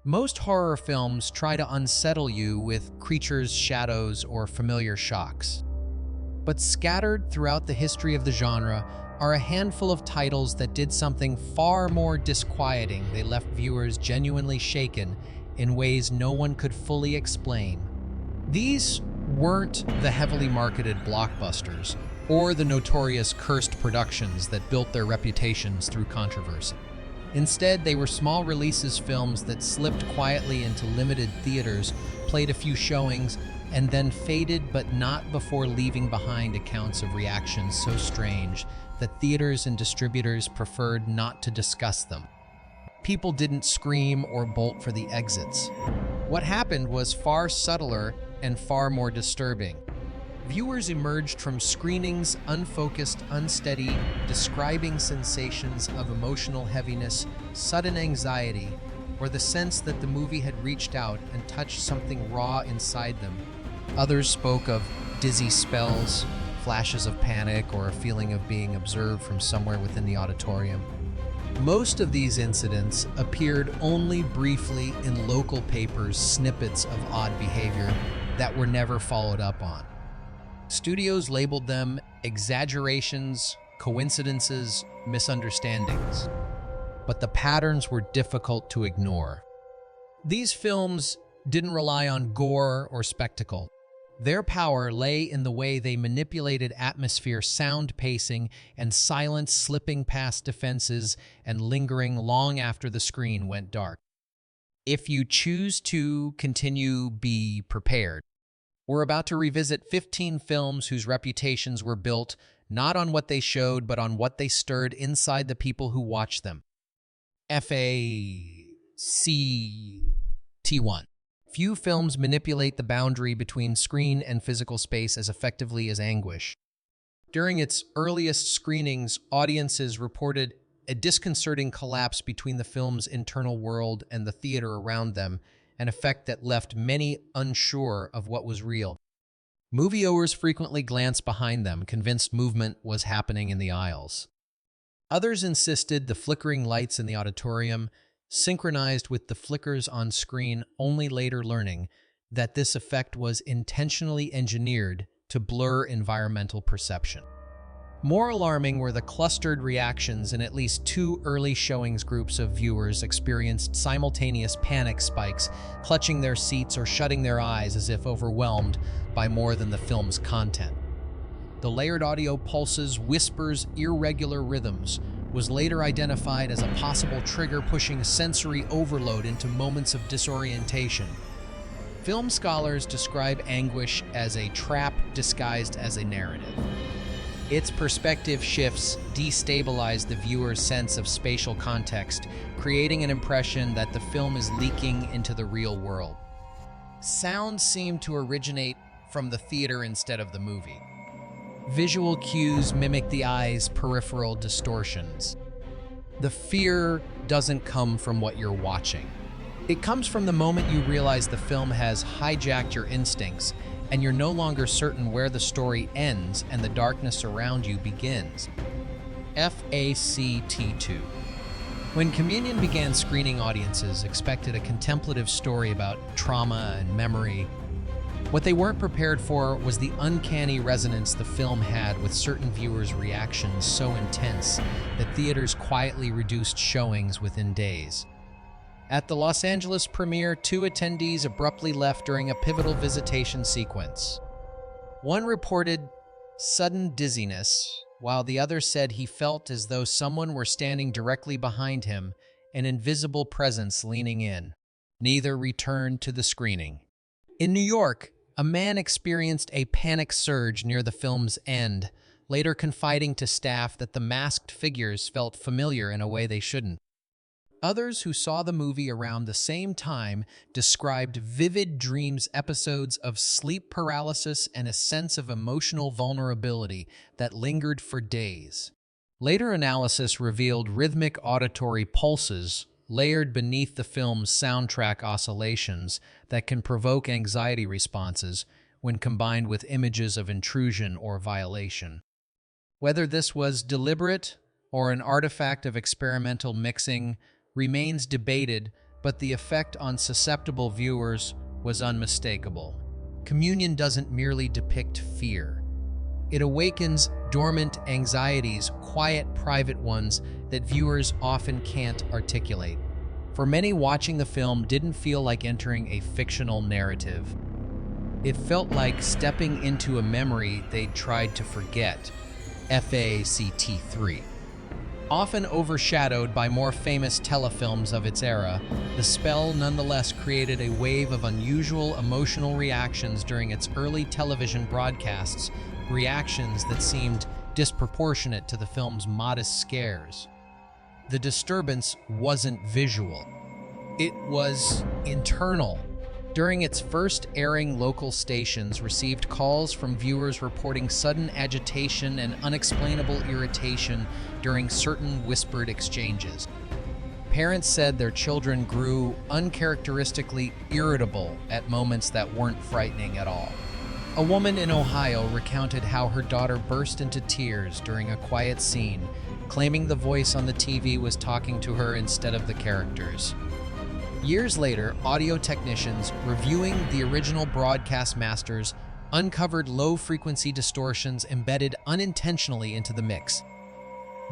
Most horror films try to unsettle you with creatures, shadows, or familiar shocks. But scattered throughout the history of the genre are a handful of titles that did something far more disquieting. They left viewers genuinely shaken in ways no one could fully explain. These weren't the heavily marketed blockbusters or the notorious cursed productions that built their reputations through controversy. Instead, they were small releases films that slipped quietly into limited theaters, played a few showings, and then faded, but not before leaving behind accounts of reactions so strange that theaters and distributors preferred not to discuss them. People didn't scream or bolt for the exits. What happened was far subtler and far more disturbing. Viewers emerged from screenings unfocused, unsteady, describing sensations of emotional heaviness, sudden anxiety, or the sense that the movie had reached out and touched something raw inside them. Others spoke of dizzy spells, flashes of panic, or a feeling of being observed from somewhere within the auditorium. Most of these incidents appeared only briefly in local papers, snippets of odd behavior that were never followed up on. Studios labeled them exaggerations, coincidences, misunderstandings. But the patterns were difficult to ignore. These films didn't rely on gore or spectacle. Their power lay in the way they manipulated atmosphere, sound pacing, and silence, slipping past defenses and lingering long after the screen went dark. If you choose to continue, be prepared. We're about to revisit 15 films whose reputations were built not on what they showed, but on what they stirred inside the people who watched them. FACT1. Few films manipulate the boundary between screen and physical space as effectively as Anguish. During its earliest screenings, audiences reported a disconcerting collapse between the film's internal world and the theater around them, an effect that left many unsure of what was real. Moviegoers frequently glanced behind them, convinced movement was happening in the aisles. Others insisted the flickering lights in the auditorium synchronized with the flickers on screen, only later learning that this effect was intentionally engineered to blur environmental perception. More alarming were the clustered reactions. In at least 2 early showings, groups of viewers experienced simultaneous panic spikes, clutching their seats or shutting their eyes as if overwhelmed by more than the film's content. The layered audio pulses, whispers, irregular rhythms was later identified as a possible trigger, pushing sensory overload into moments of disorientation. Film scholars describe Anguish as a trap disguised as a narrative. Its perspective shifts destabilize the viewer's sense of spatial context, creating an impression that the film is leaking into the real world. Sound seemed to originate from the theater instead of the movie. Visual cues mimic the eye's peripheral distortions. The fear doesn't come from what you're watching. It comes from the moment you realize the film has hijacked your instincts and you're no longer certain where the story ends and the darkness around you begins. FACT2. When Communion began screening, audiences expected a contemplative story about trauma and memory. What they weren't prepared for was the uncanny resonance the film had with certain viewers' reactions so intense that theaters quietly reduced showings within days. At the Los Angeles premiere, 2 attendees abruptly left during a pivotal visitation sequence. One reported sudden dizziness, while the other said he felt as though someone were standing directly behind him, an invisible presence leaning in. Neither returned to the screening. In New York, a man experienced a panic surge near the film's end, later confiding to staff that the masked figures felt familiar in a way they shouldn't. Others who saw the movie around the same time described vivid dreams, episodes of sleep paralysis, and a sense of emotional vulnerability that lingered for days. Later analysis revealed rhythmic auditory pulses layered beneath the film's soundtrack oscillations that can provoke anxiety responses when combined with images of intrusion or violation. Whether this was deliberate or an artifact of experimental mixing remains debated, but the effect on susceptible viewers was unmistakable. Communion doesn't merely depict fear. It awakens dormant anxieties, quiet, private ones that viewers often can't articulate. For many, watching the film didn't feel like entering a fictional narrative. It felt like stepping into a memory they'd tried to forget. FACT 3. Often overshadowed by more famous telefilms of its era, The Spell nonetheless created a wave of unusual emotional reactions during its early television broadcasts, reactions that seemed disproportionate to the film's modest scares. The disturbance wasn't visual. It was internal. During its first airing, local stations received calls from viewers reporting sudden agitation and unexplainable irritation during certain whispered exchanges. Parents said their children grew uncharacteristically irritable at moments that weren't frightening at all. A woman in Ohio recounted how her daughter burst into tears during a quiet scene, claiming the voice on the TV was talking to her instead of the characters. Years later, audio technicians reviewing the original broadcast masters uncovered low-frequency distortions embedded unintentionally into the mix.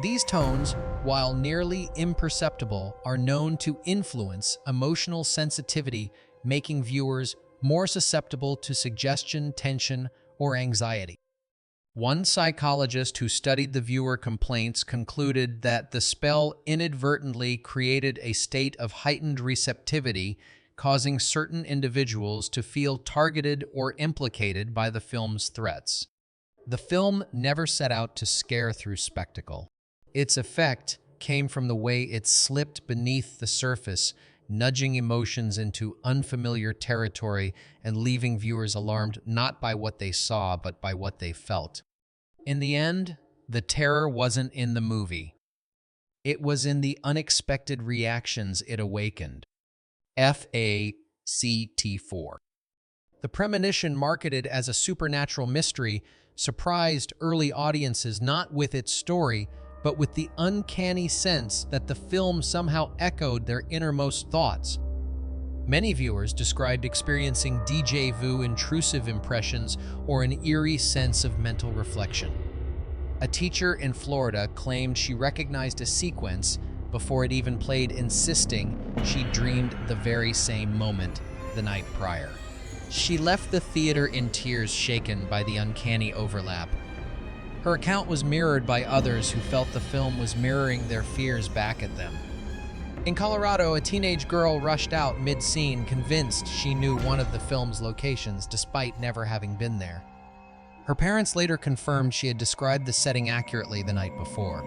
These tones, while nearly imperceptible, are known to influence emotional sensitivity, making viewers more susceptible to suggestion, tension, or anxiety. One psychologist who studied the viewer complaints concluded that The Spell inadvertently created a state of heightened receptivity, causing certain individuals to feel targeted or implicated by the film's threats. The film never set out to scare through spectacle. Its effect came from the way it slipped beneath the surface, nudging emotions into unfamiliar territory and leaving viewers alarmed not by what they saw, but by what they felt. In the end, the terror wasn't in the movie. It was in the unexpected reactions it awakened. FACT 4. The premonition, marketed as a supernatural mystery, surprised early audiences not with its story, but with the uncanny sense that the film somehow echoed their innermost thoughts. Many viewers described experiencing déjà vu, intrusive impressions, or an eerie sense of mental reflection. A teacher in Florida claimed she recognized a sequence before it even played, insisting she dreamed the very same moment the night prior. She left the theater in tears, shaken by the uncanny overlap. Her account was mirrored by others who felt the film was mirroring their fears back at them. In Colorado, a teenage girl rushed out mid-scene, convinced she knew one of the film's locations despite never having been there. Her parents later confirmed she had described the setting accurately the night before.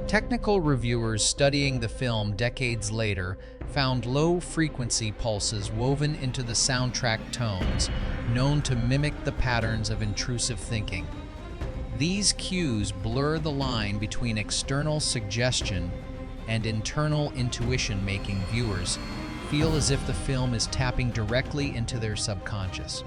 Technical reviewers studying the film decades later found low-frequency pulses woven into the soundtrack tones, known to mimic the patterns of intrusive thinking. These cues blur the line between external suggestion and internal intuition, making viewers feel as if the film is tapping directly into their subconscious.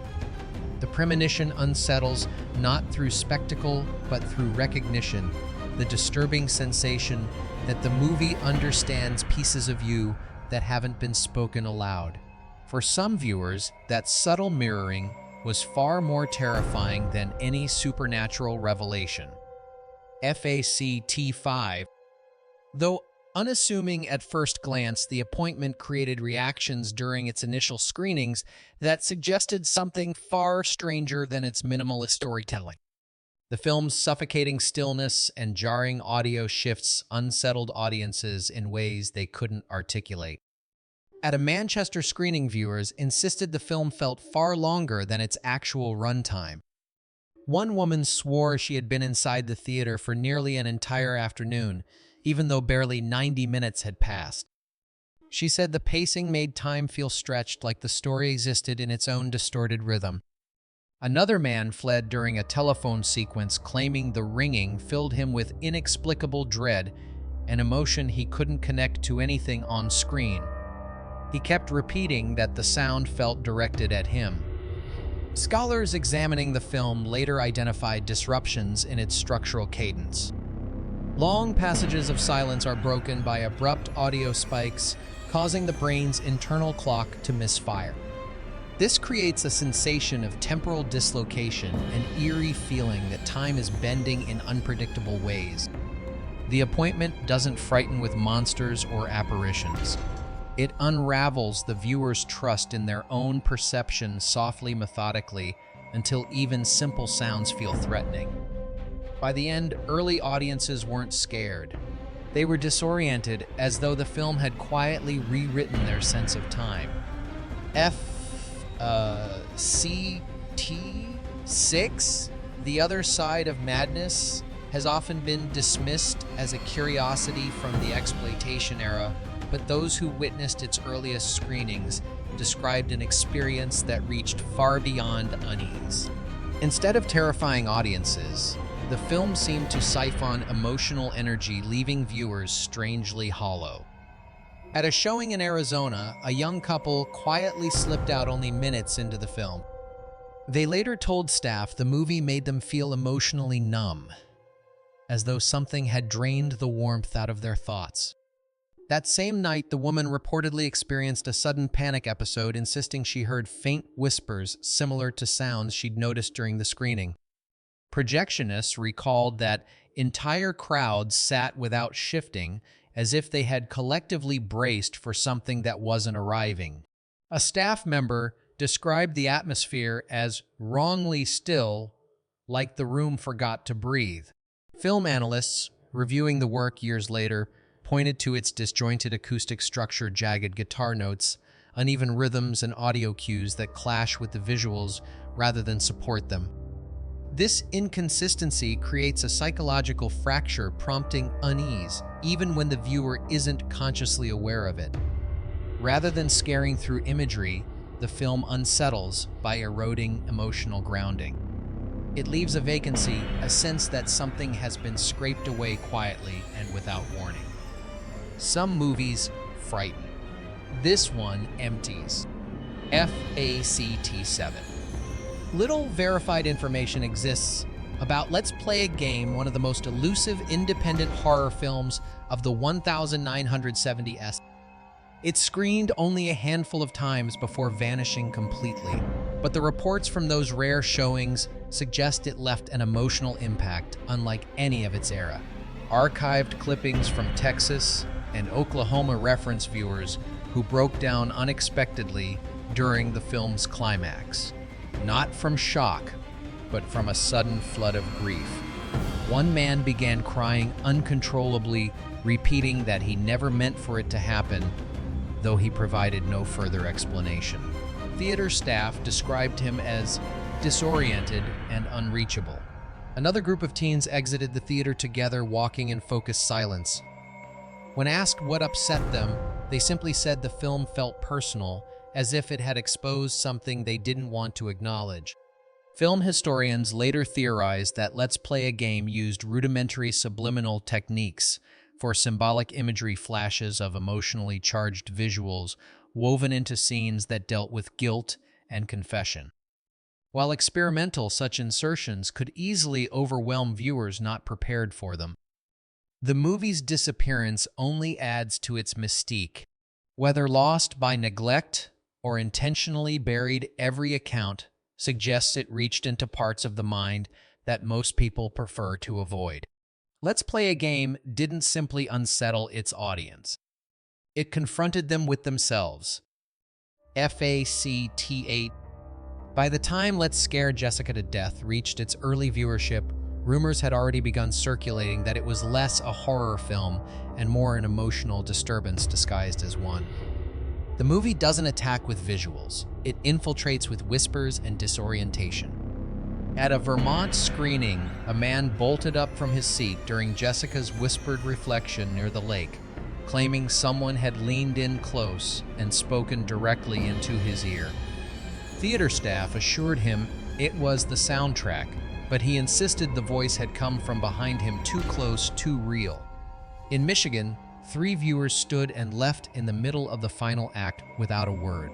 The premonition unsettles not through spectacle, but through recognition, the disturbing sensation that the movie understands pieces of you that haven't been spoken aloud. For some viewers, that subtle mirroring was far more terrifying than any supernatural revelation. FACT 5. Though unassuming at first glance, the appointment created reactions during its initial screenings that suggested something far stranger than its minimalist storytelling. The film's suffocating stillness and jarring audio shifts unsettled audiences in ways they couldn't articulate. At a Manchester screening, viewers insisted the film felt far longer than its actual runtime. One woman swore she had been inside the theater for nearly an entire afternoon, even though barely 90 minutes had passed. She said the pacing made time feel stretched, like the story existed in its own distorted rhythm. Another man fled during a telephone sequence, claiming the ringing filled him with inexplicable dread, an emotion he couldn't connect to anything on screen. He kept repeating that the sound felt directed at him. Scholars examining the film later identified disruptions in its structural cadence. Long passages of silence are broken by abrupt audio spikes, causing the brain's internal clock to misfire. This creates a sensation of temporal dislocation, an eerie feeling that time is bending in unpredictable ways. The appointment doesn't frighten with monsters or apparitions. It unravels the viewer's trust in their own perception softly, methodically, until even simple sounds feel threatening. By the end, early audiences weren't scared. They were disoriented, as though the film had quietly rewritten their sense of time. CT6, The Other Side of Madness, has often been dismissed as a curiosity from the exploitation era, but those who witnessed its earliest screenings described an experience that reached far beyond unease. Instead of terrifying audiences, the film seemed to siphon emotional energy, leaving viewers strangely hollow. At a showing in Arizona, a young couple quietly slipped out only minutes into the film. They later told staff the movie made them feel emotionally numb, as though something had drained the warmth out of their thoughts. That same night, the woman reportedly experienced a sudden panic episode, insisting she heard faint whispers similar to sounds she'd noticed during the screening. Projectionists recalled that entire crowds sat without shifting, as if they had collectively braced for something that wasn't arriving. A staff member described the atmosphere as wrongly still, like the room forgot to breathe. Film analysts, reviewing the work years later, pointed to its disjointed acoustic structure, jagged guitar notes, uneven rhythms, and audio cues that clash with the visuals rather than support them. This inconsistency creates a psychological fracture, prompting unease, even when the viewer isn't consciously aware of it. Rather than scaring through imagery, the film unsettles by eroding emotional grounding. It leaves a vacancy, a sense that something has been scraped away quietly and without warning. Some movies frighten. This one empties. FACT7. Little verified information exists about Let's Play a Game, one of the most elusive independent horror films of the 1970s. It screened only a handful of times before vanishing completely, but the reports from those rare showings suggest it left an emotional impact unlike any of its era. Archived clippings from Texas and Oklahoma reference viewers who broke down unexpectedly during the film's climax. Not from shock, but from a sudden flood of grief. One man began crying uncontrollably, repeating that he never meant for it to happen, though he provided no further explanation. Theater staff described him as disoriented and unreachable. Another group of teens exited the theater together, walking in focused silence. When asked what upset them, they simply said the film felt personal, as if it had exposed something they didn't want to acknowledge. Film historians later theorized that Let's Play a Game used rudimentary subliminal techniques for symbolic imagery, flashes of emotionally charged visuals woven into scenes that dealt with guilt and confession. While experimental, such insertions could easily overwhelm viewers not prepared for them. The movie's disappearance only adds to its mystique. Whether lost by neglect or intentionally buried, every account suggests it reached into parts of the mind that most people prefer to avoid. Let's Play a Game didn't simply unsettle its audience. It confronted them with themselves. FACT8. By the time Let's Scare Jessica to Death reached its early viewership, rumors had already begun circulating that it was less a horror film and more an emotional disturbance disguised as one. The movie doesn't attack with visuals. It infiltrates with whispers and disorientation. At a Vermont screening, a man bolted up from his seat during Jessica's whispered reflection near the lake, claiming someone had leaned in close and spoken directly into his ear. Theater staff assured him it was the soundtrack, but he insisted the voice had come from behind him, too close, too real. In Michigan, 3 viewers stood and left in the middle of the final act without a word.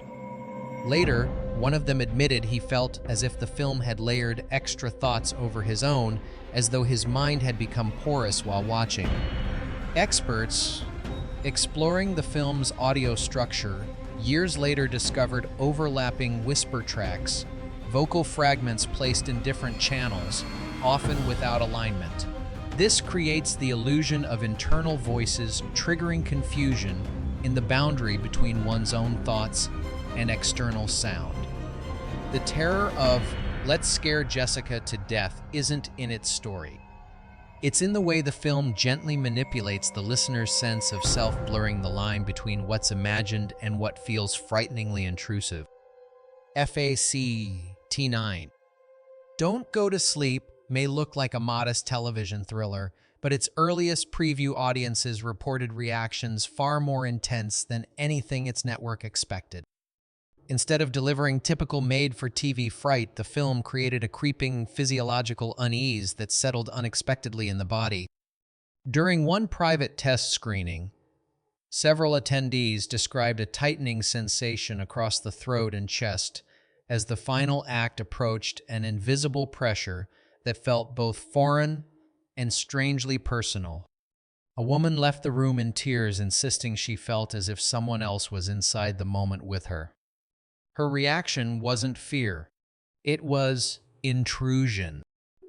Later, one of them admitted he felt as if the film had layered extra thoughts over his own, as though his mind had become porous while watching. Experts exploring the film's audio structure years later discovered overlapping whisper tracks, vocal fragments placed in different channels, often without alignment. This creates the illusion of internal voices, triggering confusion in the boundary between one's own thoughts and external sound. The terror of "let's scare Jessica to death" isn't in its story. It's in the way the film gently manipulates the listener's sense of self, blurring the line between what's imagined and what feels frighteningly intrusive. FACT9. Don't Go to Sleep may look like a modest television thriller, but its earliest preview audiences reported reactions far more intense than anything its network expected. Instead of delivering typical made-for-TV fright, the film created a creeping physiological unease that settled unexpectedly in the body. During one private test screening, several attendees described a tightening sensation across the throat and chest as the final act approached, an invisible pressure that felt both foreign and strangely personal. A woman left the room in tears, insisting she felt as if someone else was inside the moment with her. Her reaction wasn't fear. It was intrusion.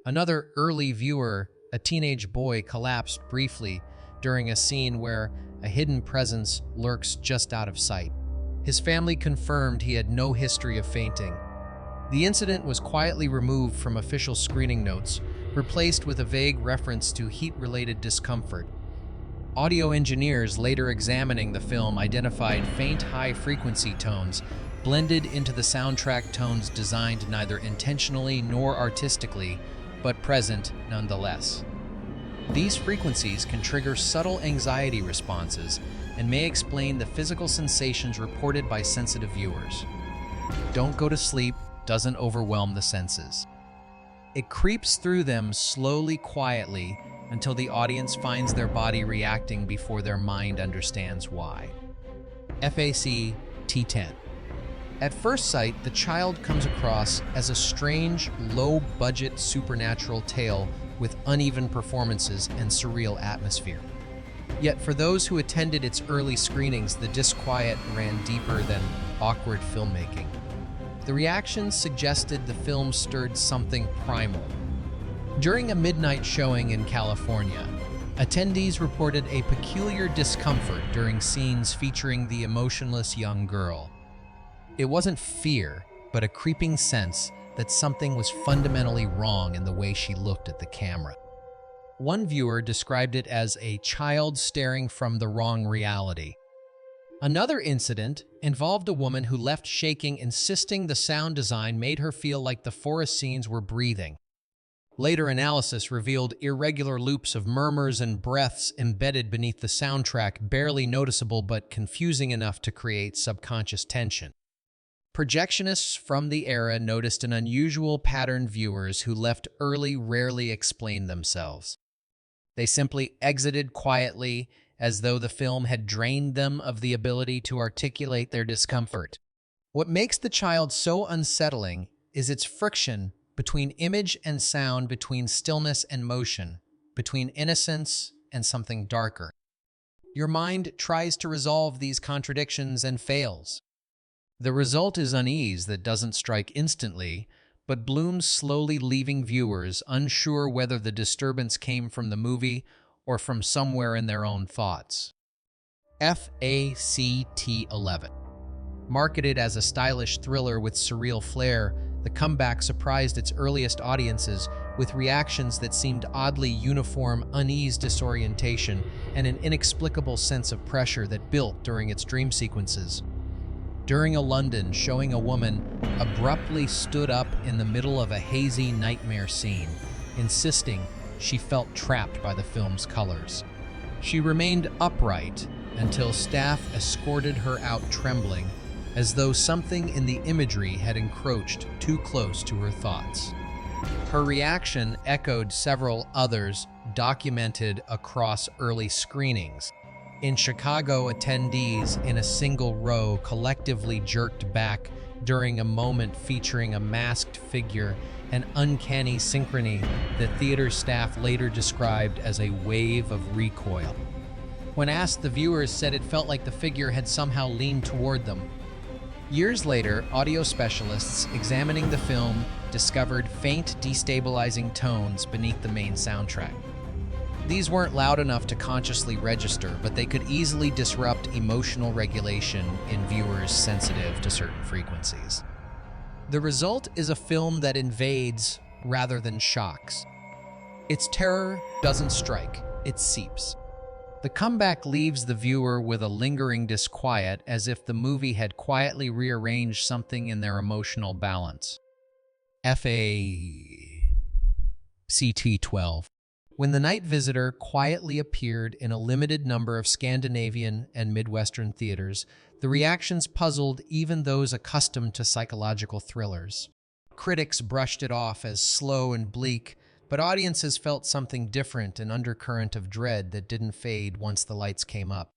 Another early viewer, a teenage boy, collapsed briefly during a scene where a hidden presence lurks just out of sight. His family confirmed he had no history of fainting. The incident was quietly removed from official screening notes, replaced with a vague reference to heat-related discomfort. Audio engineers later examining the film identified faint high-frequency tones blended into the soundtrack, tones designed neither intentionally nor artistically, but present nonetheless. These frequencies can trigger subtle anxiety responses and may explain the physical sensations reported by sensitive viewers. Don't Go to Sleep doesn't overwhelm the senses. It creeps through them slowly, quietly, until the audience finds their body reacting before their mind understands why. FAC T10. At first sight, The Child comes across as a strange, low-budget supernatural tale with uneven performances and surreal atmosphere. Yet for those who attended its early screenings, the disquiet ran deeper than awkward filmmaking. The reactions suggested the film stirred something primal. During a midnight showing in California, attendees reported a peculiar discomfort during scenes featuring the emotionless young girl. It wasn't fear, but a creeping sense that something was fundamentally wrong in the way she looked at the camera. One viewer described it as a child staring from the wrong reality. Another incident involved a woman who left shaking, insisting the sound design made her feel like the forest scenes were breathing. Later analysis revealed irregular loops of murmurs and breaths embedded beneath the soundtrack, barely noticeable but confusing enough to create subconscious tension. Projectionists from the era noticed an unusual pattern. Viewers who left early rarely explained themselves. They simply exited quietly, as though the film had drained them of the ability to articulate their discomfort. What makes The Child so unsettling is its friction between image and sound, between stillness and motion, between innocence and something darker. Your mind tries to resolve these contradictions and fails. The result is unease that doesn't strike instantly, but blooms slowly, leaving viewers unsure whether the disturbance came from the movie or from somewhere in their own thoughts. FACT11. Marketed as a stylish thriller with surreal flair, the comeback surprised its earliest audiences with reactions that seemed oddly uniform, unease, disorientation, and an inexplicable sense of pressure that built during its dream sequences. During a London showing, a woman abruptly stood up in the middle of a hazy nightmare scene, insisting she felt trapped by the film's colors. She remained upright until staff escorted her out, trembling, as though something in the imagery had encroached too close to her thoughts. Her reaction echoed several others documented across early screenings. In Chicago, attendees in a single row collectively jerked back during a moment featuring a masked figure, an uncanny synchrony that theater staff later described as a wave of recoil. When asked, the viewers said it felt like the figure had somehow leaned toward them. Years later, audio specialists examining the film discovered faint, destabilizing tones beneath the main soundtrack. These weren't loud enough to consciously register, but they could easily disrupt emotional regulation in viewers sensitive to certain frequencies. The result is a film that invades rather than shocks. Its terror doesn't strike, it seeps. The comeback leaves the viewer with a lingering disquiet, as if the movie had quietly rearranged something in their emotional balance. FACT 12. When The Night Visitor quietly appeared in a limited number of Scandinavian and Midwestern theaters, the reactions puzzled even those accustomed to psychological thrillers. Critics brushed it off as slow and bleak, but audiences felt something different, an undercurrent of dread that didn't fade once the lights came up.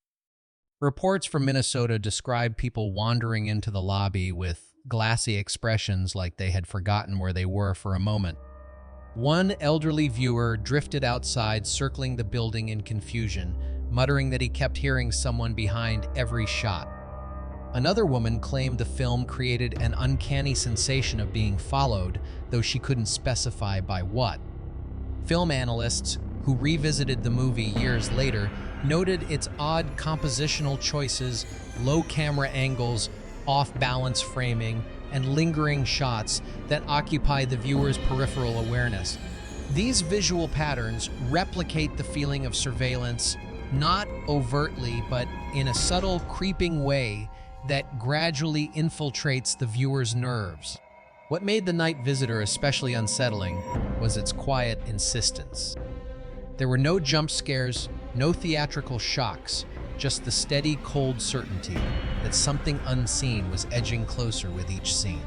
Reports from Minnesota describe people wandering into the lobby with glassy expressions like they had forgotten where they were for a moment. One elderly viewer drifted outside, circling the building in confusion, muttering that he kept hearing someone behind every shot. Another woman claimed the film created an uncanny sensation of being followed, though she couldn't specify by what. Film analysts who revisited the movie years later noted its odd compositional choices, low camera angles, off-balance framing, and lingering shots that occupy the viewer's peripheral awareness. These visual patterns replicate the feeling of surveillance, not overtly, but in a subtle, creeping way that gradually infiltrates the viewer's nerves. What made The Night Visitor especially unsettling was its quiet insistence. There were no jump scares, no theatrical shocks, just the steady, cold certainty that something unseen was edging closer with each scene.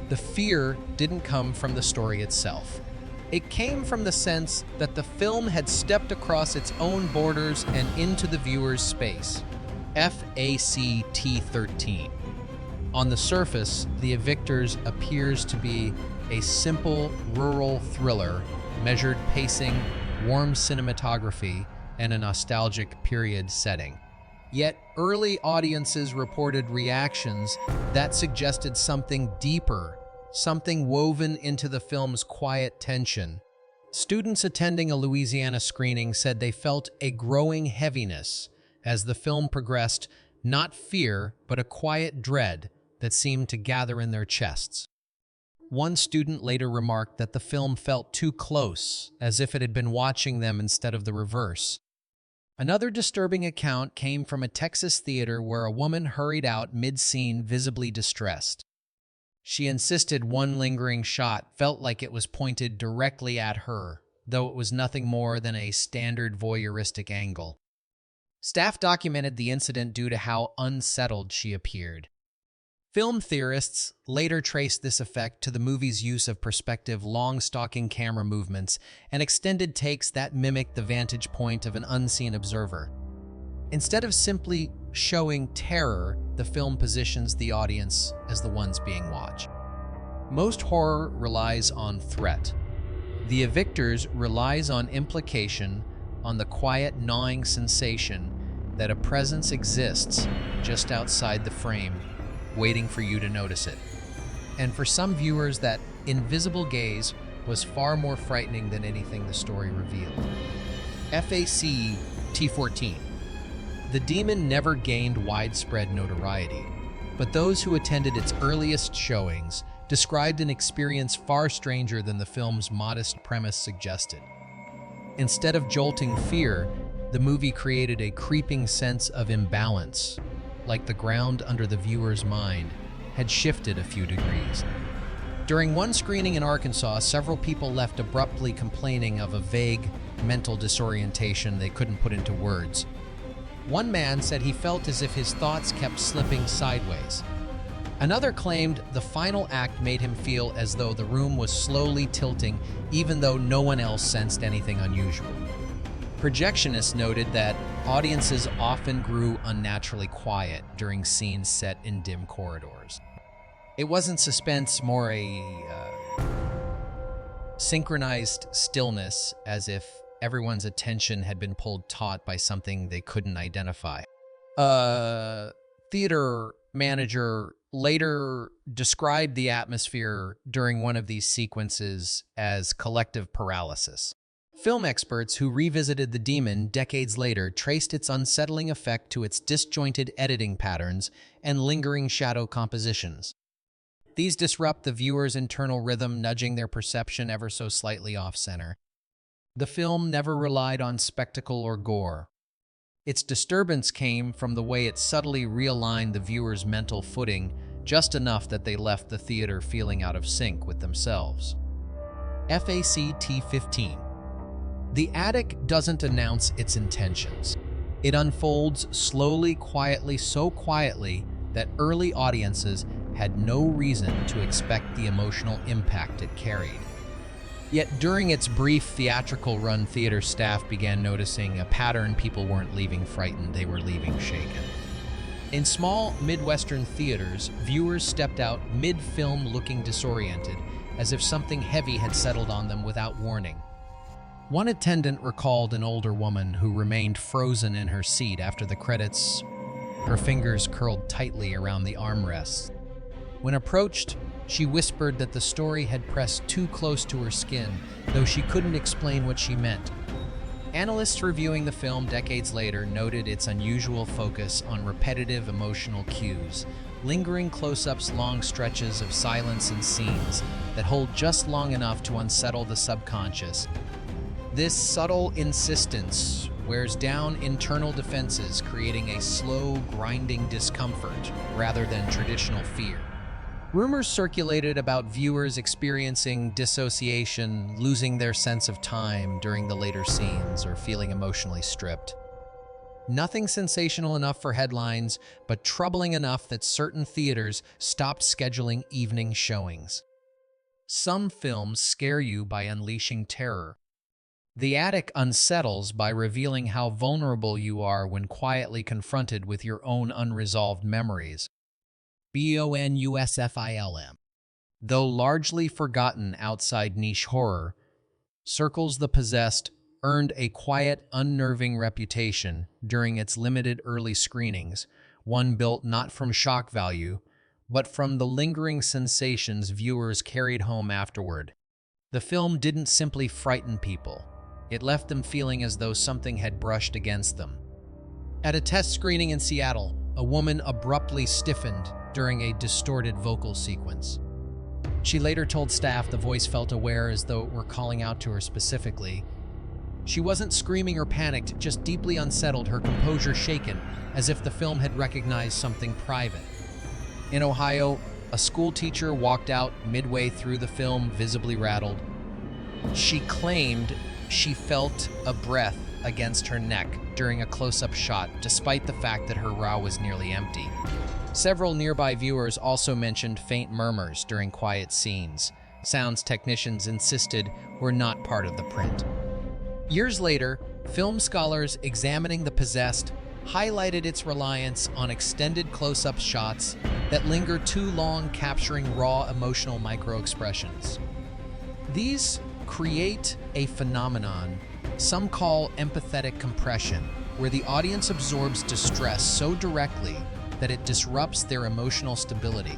The fear didn't come from the story itself. It came from the sense that the film had stepped across its own borders and into the viewer's space. FACT 13. On the surface, The Evictors appears to be a simple rural thriller, measured pacing, warm cinematography, and a nostalgic period setting. Yet early audiences reported reactions that suggested something deeper, something woven into the film's quiet tension. Students attending a Louisiana screening said they felt a growing heaviness as the film progressed, not fear, but a quiet dread that seemed to gather in their chests. One student later remarked that the film felt too close, as if it had been watching them instead of the reverse. Another disturbing account came from a Texas theater where a woman hurried out mid-scene visibly distressed. She insisted one lingering shot felt like it was pointed directly at her, though it was nothing more than a standard voyeuristic angle. Staff documented the incident due to how unsettled she appeared. Film theorists later traced this effect to the movie's use of perspective, long-stalking camera movements, and extended takes that mimicked the vantage point of an unseen observer. Instead of simply showing terror, the film positions the audience as the ones being watched. Most horror relies on threat. The Evictors relies on implication, on the quiet, gnawing sensation that a presence exists just outside the frame, waiting for you to notice it. And for some viewers, that invisible gaze was far more frightening than anything the story revealed. FACT 14. The Demon never gained widespread notoriety, but those who attended its earliest showings described an experience far stranger than the film's modest premise suggested. Instead of jolting fear, the movie created a creeping sense of imbalance, like the ground under the viewer's mind had shifted a few degrees. During one screening in Arkansas, several people left abruptly, complaining of a vague mental disorientation they couldn't put into words. One man said he felt as if his thoughts kept slipping sideways. Another claimed the final act made him feel as though the room was slowly tilting, even though no one else sensed anything unusual. Projectionists noted that audiences often grew unnaturally quiet during scenes set in dim corridors. It wasn't suspense, more a synchronized stillness, as if everyone's attention had been pulled taut by something they couldn't identify. A theater manager later described the atmosphere during one of these sequences as collective paralysis. Film experts who revisited The Demon decades later traced its unsettling effect to its disjointed editing patterns and lingering shadow compositions. These disrupt the viewer's internal rhythm, nudging their perception ever so slightly off-center. The film never relied on spectacle or gore. Its disturbance came from the way it subtly realigned the viewer's mental footing, just enough that they left the theater feeling out of sync with themselves. FACT 15. The attic doesn't announce its intentions. It unfolds slowly, quietly, so quietly that early audiences had no reason to expect the emotional impact it carried. Yet during its brief theatrical run, theater staff began noticing a pattern. People weren't leaving frightened, they were leaving shaken. In small Midwestern theaters, viewers stepped out mid-film looking disoriented, as if something heavy had settled on them without warning. One attendant recalled an older woman who remained frozen in her seat after the credits, her fingers curled tightly around the armrests. When approached, she whispered that the story had pressed too close to her skin, though she couldn't explain what she meant. Analysts reviewing the film decades later noted its unusual focus on repetitive emotional cues, lingering close-ups, long stretches of silence, and scenes that hold just long enough to unsettle the subconscious. This subtle insistence wears down internal defenses, creating a slow, grinding discomfort rather than traditional fear. Rumors circulated about viewers experiencing dissociation, losing their sense of time during the later scenes, or feeling emotionally stripped. Nothing sensational enough for headlines, but troubling enough that certain theaters stopped scheduling evening showings. Some films scare you by unleashing terror. The attic unsettles by revealing how vulnerable you are when quietly confronted with your own unresolved memories. BONUSFILM. Though largely forgotten outside niche horror, Circles the Possessed earned a quiet, unnerving reputation during its limited early screenings, one built not from shock value, but from the lingering sensations viewers carried home afterward. The film didn't simply frighten people. It left them feeling as though something had brushed against them. At a test screening in Seattle, a woman abruptly stiffened during a distorted vocal sequence. She later told staff the voice felt aware, as though it were calling out to her specifically. She wasn't screaming or panicked, just deeply unsettled, her composure shaken, as if the film had recognized something private. In Ohio, a school teacher walked out midway through the film, visibly rattled. She claimed she felt a breath against her neck during a close-up shot, despite the fact that her bra was nearly empty. Several nearby viewers also mentioned faint murmurs during quiet scenes, sounds technicians insisted were not part of the print. Years later, film scholars examining The Possessed highlighted its reliance on extended close-up shots that linger too long, capturing raw emotional micro-expressions. These create a phenomenon some call empathetic compression, where the audience absorbs distress so directly that it disrupts their emotional stability.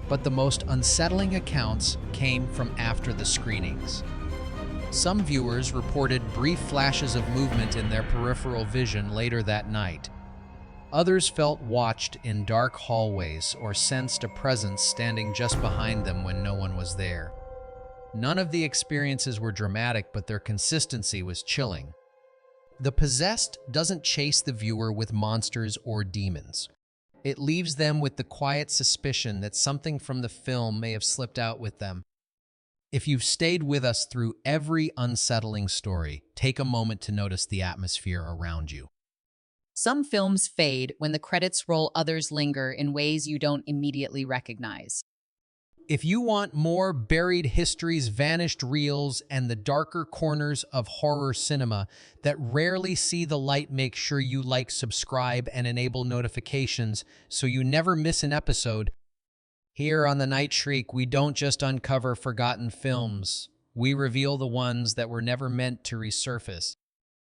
But the most unsettling accounts came from after the screenings. Some viewers reported brief flashes of movement in their peripheral vision later that night. Others felt watched in dark hallways or sensed a presence standing just behind them when no one was there. None of the experiences were dramatic, but their consistency was chilling. The Possessed doesn't chase the viewer with monsters or demons. It leaves them with the quiet suspicion that something from the film may have slipped out with them. If you've stayed with us through every unsettling story, take a moment to notice the atmosphere around you. Some films fade when the credits roll, others linger in ways you don't immediately recognize. If you want more buried histories, vanished reels, and the darker corners of horror cinema that rarely see the light, make sure you like, subscribe, and enable notifications so you never miss an episode. Here on The Night Shriek, we don't just uncover forgotten films. We reveal the ones that were never meant to resurface.